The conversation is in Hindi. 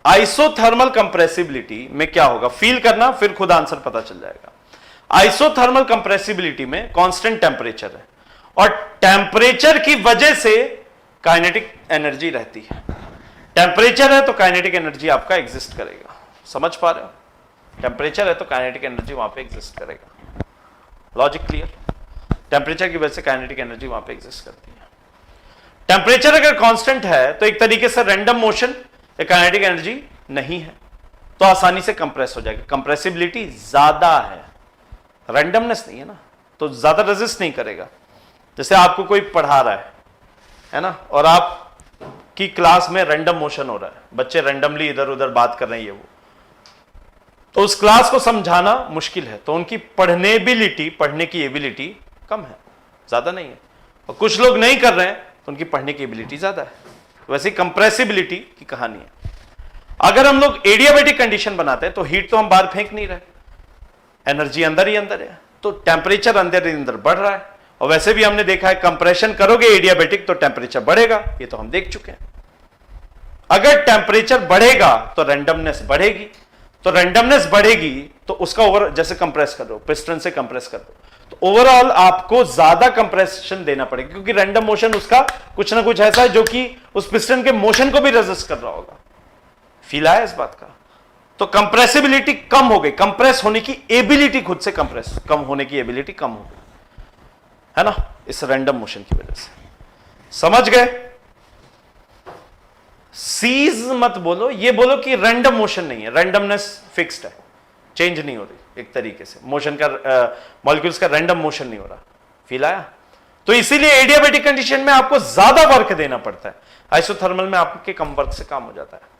आइसोथर्मल कंप्रेसिबिलिटी में क्या होगा, फील करना, फिर खुद आंसर पता चल जाएगा। आइसोथर्मल कंप्रेसिबिलिटी में कांस्टेंट टेम्परेचर है और टेम्परेचर की वजह से काइनेटिक एनर्जी रहती है। टेम्परेचर है तो काइनेटिक एनर्जी आपका एग्जिस्ट करेगा। समझ पा रहे हो? टेम्परेचर है तो काइनेटिक एनर्जी वहां पे एग्जिस्ट करेगा। Logic clear? टेम्परेचर की वजह से काइनेटिक एनर्जी वहां पे एग्जिस्ट करती है। टेम्परेचर अगर कांस्टेंट है तो एक तरीके से रैंडम मोशन या काइनेटिक एनर्जी नहीं है, तो आसानी से कंप्रेस हो जाएगी। कंप्रेसिबिलिटी ज्यादा है, रैंडमनेस नहीं है ना, तो ज्यादा रेजिस्ट नहीं करेगा। जैसे आपको कोई पढ़ा रहा है ना, और आप की क्लास में रैंडम मोशन हो रहा है, बच्चे रैंडमली इधर उधर बात कर रहे हैं, ये वो, तो उस क्लास को समझाना मुश्किल है, तो उनकी पढ़ने की एबिलिटी कम है, ज्यादा नहीं है। और कुछ लोग नहीं कर रहे हैं तो उनकी पढ़ने की एबिलिटी ज्यादा है। तो वैसे कंप्रेसिबिलिटी की कहानी है। अगर हम लोग एडियाबैटिक कंडीशन बनाते हैं तो हीट तो हम बाहर फेंक नहीं रहे, एनर्जी अंदर ही अंदर है, तो टेम्परेचर अंदर ही अंदर बढ़ रहा है। और वैसे भी हमने देखा है कंप्रेशन करोगे एडियाबैटिक तो टेम्परेचर बढ़ेगा, ये तो हम देख चुके हैं। अगर टेम्परेचर बढ़ेगा तो रैंडमनेस बढ़ेगी, तो रैंडमनेस बढ़ेगी तो उसका ओवर, जैसे कंप्रेस कर रहे हो, पिस्टन से कंप्रेस कर दो, तो ओवरऑल आपको ज्यादा कंप्रेशन देना पड़ेगा, क्योंकि रैंडम मोशन उसका कुछ ना कुछ ऐसा है जो कि उस पिस्टन के मोशन को भी रेजिस्ट कर रहा होगा। फील आया इस बात का? तो कंप्रेसिबिलिटी कम हो गई, कंप्रेस होने की एबिलिटी खुद से कम होने की एबिलिटी कम हो गई, है ना, इस रैंडम मोशन की वजह से। समझ गए? सीज मत बोलो, ये बोलो कि रैंडम मोशन नहीं है, रैंडमनेस फिक्स्ड है, चेंज नहीं हो रही। एक तरीके से मोशन का मॉलिक्यूल्स का रैंडम मोशन नहीं हो रहा। फील आया? तो इसीलिए एडियाबैटिक कंडीशन में आपको ज्यादा वर्क देना पड़ता है, आइसोथर्मल में आपके कम वर्क से काम हो जाता है।